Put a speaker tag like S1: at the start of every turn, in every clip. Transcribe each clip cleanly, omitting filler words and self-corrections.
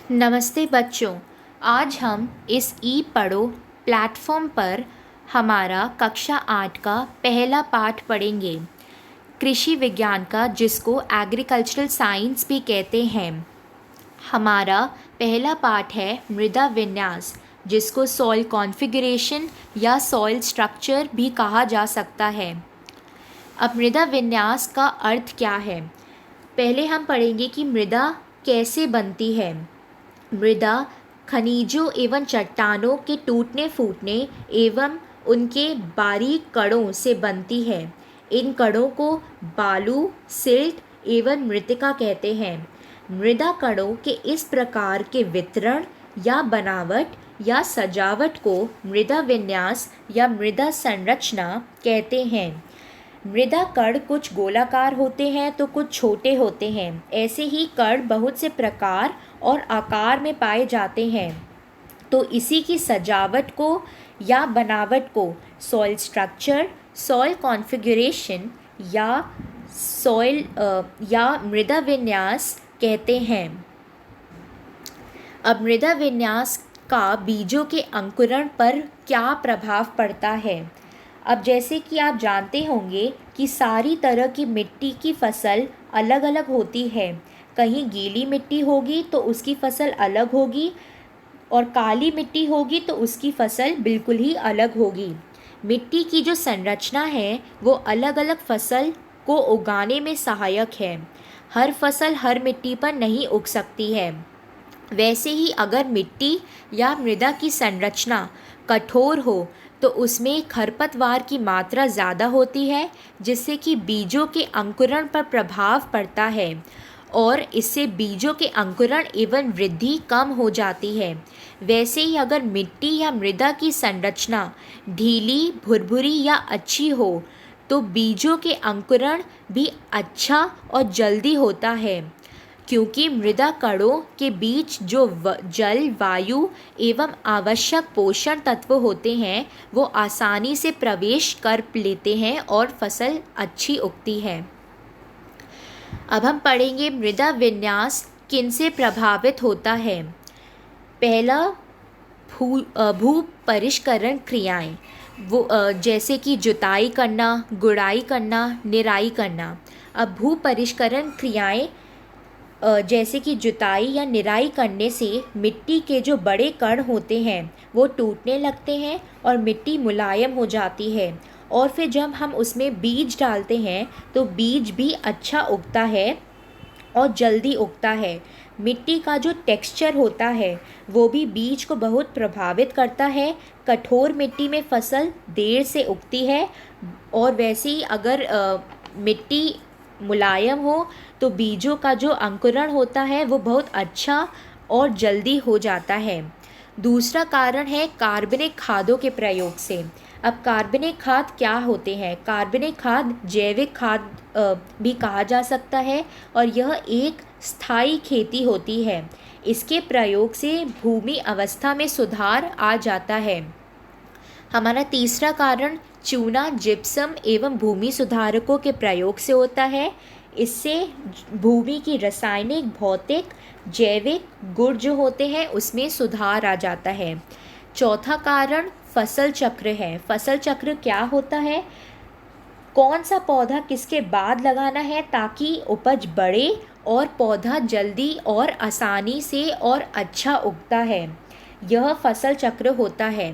S1: नमस्ते बच्चों। आज हम इस ई पढ़ो प्लेटफॉर्म पर हमारा कक्षा 8 का पहला पाठ पढ़ेंगे, कृषि विज्ञान का, जिसको एग्रीकल्चरल साइंस भी कहते हैं। हमारा पहला पाठ है मृदा विन्यास, जिसको सॉइल कॉन्फ़िगरेशन या सॉइल स्ट्रक्चर भी कहा जा सकता है। अब मृदा विन्यास का अर्थ क्या है, पहले हम पढ़ेंगे कि मृदा कैसे बनती है। मृदा खनिजों एवं चट्टानों के टूटने फूटने एवं उनके बारीक कणों से बनती है। इन कणों को बालू, सिल्ट एवं मृत्तिका कहते हैं। मृदा कणों के इस प्रकार के वितरण या बनावट या सजावट को मृदा विन्यास या मृदा संरचना कहते हैं। मृदा कण कुछ गोलाकार होते हैं तो कुछ छोटे होते हैं। ऐसे ही कण बहुत से प्रकार और आकार में पाए जाते हैं। तो इसी की सजावट को या बनावट को सॉइल स्ट्रक्चर, सॉइल कॉन्फ़िगरेशन या मृदा विन्यास कहते हैं। अब मृदा विन्यास का बीजों के अंकुरण पर क्या प्रभाव पड़ता है। अब जैसे कि आप जानते होंगे कि सारी तरह की मिट्टी की फसल अलग अलग होती है। कहीं गीली मिट्टी होगी तो उसकी फसल अलग होगी, और काली मिट्टी होगी तो उसकी फसल बिल्कुल ही अलग होगी। मिट्टी की जो संरचना है वो अलग अलग फसल को उगाने में सहायक है। हर फसल हर मिट्टी पर नहीं उग सकती है। वैसे ही अगर मिट्टी या मृदा की संरचना कठोर हो तो उसमें खरपतवार की मात्रा ज़्यादा होती है, जिससे कि बीजों के अंकुरण पर प्रभाव पड़ता है और इससे बीजों के अंकुरण एवं वृद्धि कम हो जाती है। वैसे ही अगर मिट्टी या मृदा की संरचना ढीली, भुरभुरी या अच्छी हो तो बीजों के अंकुरण भी अच्छा और जल्दी होता है, क्योंकि मृदा कणों के बीच जो जल, वायु एवं आवश्यक पोषण तत्व होते हैं वो आसानी से प्रवेश कर लेते हैं और फसल अच्छी उगती है। अब हम पढ़ेंगे मृदा विन्यास किनसे प्रभावित होता है। पहला, भू परिष्करण क्रियाएं, वो जैसे कि जुताई करना, गुड़ाई करना, निराई करना। अब भू परिष्करण क्रियाएं जैसे कि जुताई या निराई करने से मिट्टी के जो बड़े कण होते हैं वो टूटने लगते हैं और मिट्टी मुलायम हो जाती है, और फिर जब हम उसमें बीज डालते हैं तो बीज भी अच्छा उगता है और जल्दी उगता है। मिट्टी का जो टेक्सचर होता है वो भी बीज को बहुत प्रभावित करता है। कठोर मिट्टी में फसल देर से उगती है, और वैसे ही अगर मिट्टी मुलायम हो तो बीजों का जो अंकुरण होता है वो बहुत अच्छा और जल्दी हो जाता है। दूसरा कारण है कार्बनिक खादों के प्रयोग से। अब कार्बनिक खाद क्या होते हैं? कार्बनिक खाद जैविक खाद भी कहा जा सकता है, और यह एक स्थायी खेती होती है। इसके प्रयोग से भूमि अवस्था में सुधार आ जाता है। हमारा तीसरा कारण चूना, जिप्सम एवं भूमि सुधारकों के प्रयोग से होता है। इससे भूमि की रासायनिक, भौतिक, जैविक गुण जो होते हैं उसमें सुधार आ जाता है। चौथा कारण फसल चक्र है। फसल चक्र क्या होता है? कौन सा पौधा किसके बाद लगाना है ताकि उपज बढ़े और पौधा जल्दी और आसानी से और अच्छा उगता है, यह फसल चक्र होता है।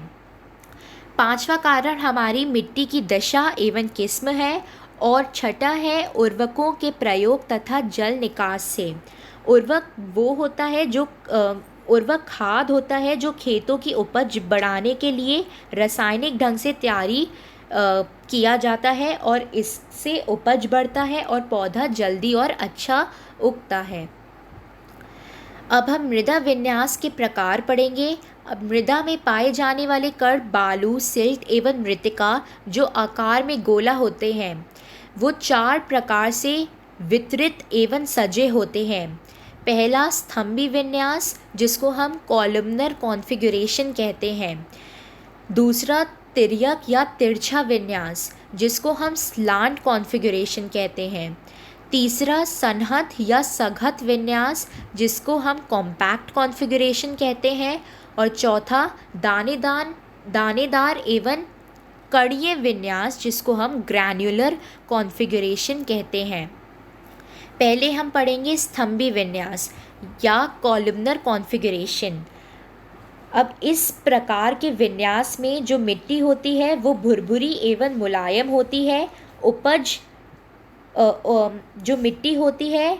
S1: पांचवा कारण हमारी मिट्टी की दशा एवं किस्म है, और छठा है उर्वरकों के प्रयोग तथा जल निकास से। उर्वरक वो होता है जो उर्वरक खाद होता है जो खेतों की उपज बढ़ाने के लिए रासायनिक ढंग से तैयारी किया जाता है, और इससे उपज बढ़ता है और पौधा जल्दी और अच्छा उगता है। अब हम मृदा विन्यास के प्रकार पढ़ेंगे। अब मृदा में पाए जाने वाले कण बालू, सिल्ट एवं मृत्तिका जो आकार में गोला होते हैं वो 4 प्रकार से वितरित एवं सजे होते हैं। पहला, स्तंभी विन्यास, जिसको हम कॉलमनर कॉन्फ़िगरेशन कहते हैं। दूसरा, तिर्यक या तिरछा विन्यास, जिसको हम स्लांट कॉन्फ़िगरेशन कहते हैं। तीसरा सन्हत या सघत विन्यास, जिसको हम कॉम्पैक्ट कॉन्फ़िगरेशन कहते हैं। और चौथा दानेदार एवं कड़िए विन्यास, जिसको हम ग्रैन्युलर कॉन्फ़िगरेशन कहते हैं। पहले हम पढ़ेंगे स्तंभी विन्यास या कॉलमनर कॉन्फ़िगरेशन। अब इस प्रकार के विन्यास में जो मिट्टी होती है वो भुरभुरी एवं मुलायम होती है। उपज जो मिट्टी होती है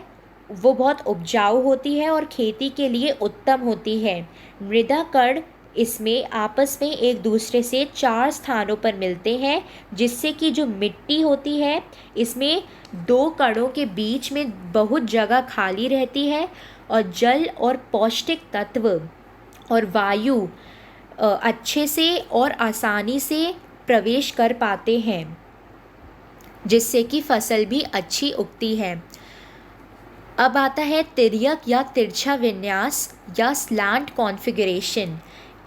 S1: वो बहुत उपजाऊ होती है और खेती के लिए उत्तम होती है। मृदा कण इसमें आपस में एक दूसरे से 4 स्थानों पर मिलते हैं, जिससे कि जो मिट्टी होती है इसमें 2 कणों के बीच में बहुत जगह खाली रहती है और जल और पौष्टिक तत्व और वायु अच्छे से और आसानी से प्रवेश कर पाते हैं, जिससे कि फसल भी अच्छी उगती है। अब आता है तिर्यक या तिरछा विन्यास या स्लैंट कॉन्फ़िगरेशन।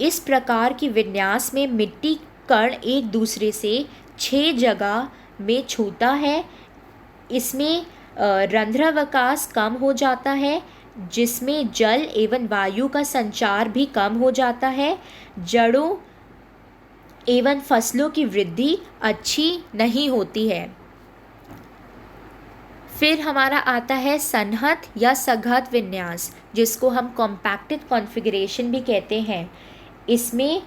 S1: इस प्रकार की विन्यास में मिट्टी कण एक दूसरे से 6 जगह में छूता है। इसमें रंध्रावकाश कम हो जाता है, जिसमें जल एवं वायु का संचार भी कम हो जाता है। जड़ों एवं फसलों की वृद्धि अच्छी नहीं होती है। फिर हमारा आता है सन्हत या सघत विन्यास, जिसको हम कॉम्पैक्टेड कॉन्फ़िगरेशन भी कहते हैं। इसमें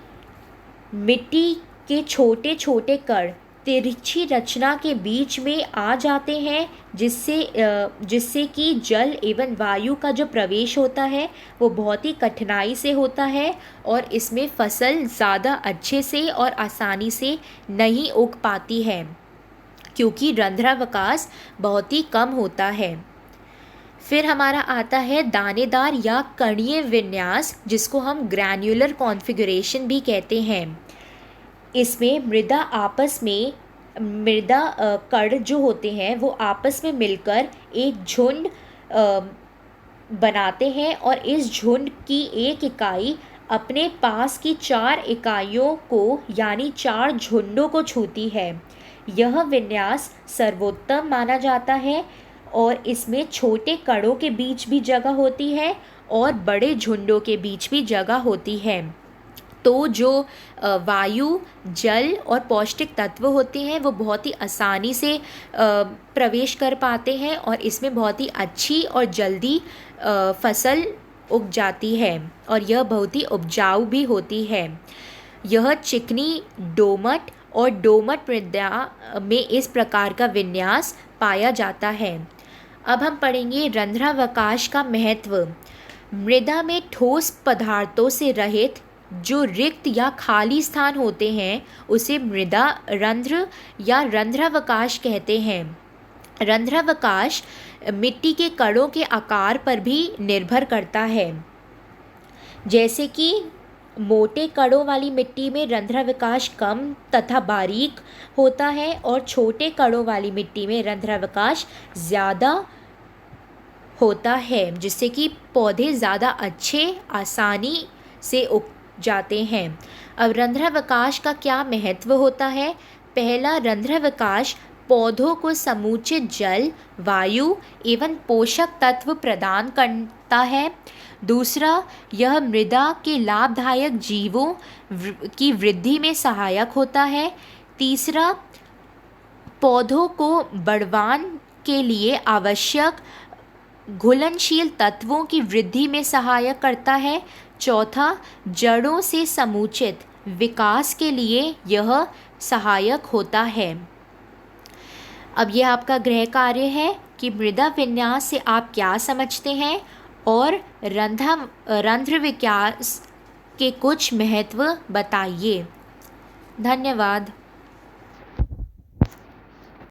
S1: मिट्टी के छोटे छोटे कण तिरछी रचना के बीच में आ जाते हैं, जिससे कि जल एवं वायु का जो प्रवेश होता है वो बहुत ही कठिनाई से होता है और इसमें फसल ज़्यादा अच्छे से और आसानी से नहीं उग पाती है, क्योंकि रंध्रावकाश बहुत ही कम होता है। फिर हमारा आता है दानेदार या कणीय विन्यास, जिसको हम ग्रैन्युलर कॉन्फ़िगरेशन भी कहते हैं। इसमें मृदा कण जो होते हैं वो आपस में मिलकर एक झुंड बनाते हैं और इस झुंड की एक इकाई अपने पास की 4 इकाइयों को यानी 4 झुंडों को छूती है। यह विन्यास सर्वोत्तम माना जाता है और इसमें छोटे कणों के बीच भी जगह होती है और बड़े झुंडों के बीच भी जगह होती है। तो जो वायु, जल और पौष्टिक तत्व होते हैं वो बहुत ही आसानी से प्रवेश कर पाते हैं और इसमें बहुत ही अच्छी और जल्दी फसल उग जाती है और यह बहुत ही उपजाऊ भी होती है। यह चिकनी, दोमट और दोमट मृदा में इस प्रकार का विन्यास पाया जाता है। अब हम पढ़ेंगे रंध्रावकाश का महत्व। मृदा में ठोस पदार्थों से रहित जो रिक्त या खाली स्थान होते हैं उसे मृदा रंध्र या रंध्रावकाश कहते हैं। रंध्रावकाश मिट्टी के कणों के आकार पर भी निर्भर करता है। जैसे कि मोटे कणों वाली मिट्टी में रंध्रावकाश कम तथा बारीक होता है और छोटे कणों वाली मिट्टी में रंध्रावकाश ज़्यादा होता है, जिससे कि पौधे ज़्यादा अच्छे आसानी से उग जाते हैं। अब रंध्रावकाश का क्या महत्व होता है? पहला, रंध्रावकाश पौधों को समुचित जल, वायु एवं पोषक तत्व प्रदान करता है। दूसरा, यह मृदा के लाभदायक जीवों की वृद्धि में सहायक होता है। तीसरा, पौधों को बढ़वान के लिए आवश्यक घुलनशील तत्वों की वृद्धि में सहायक करता है। चौथा, जड़ों से समुचित विकास के लिए यह सहायक होता है। अब यह आपका गृह कार्य है कि मृदा विन्यास से आप क्या समझते हैं और रंध्र विकास के कुछ महत्व बताइए। धन्यवाद।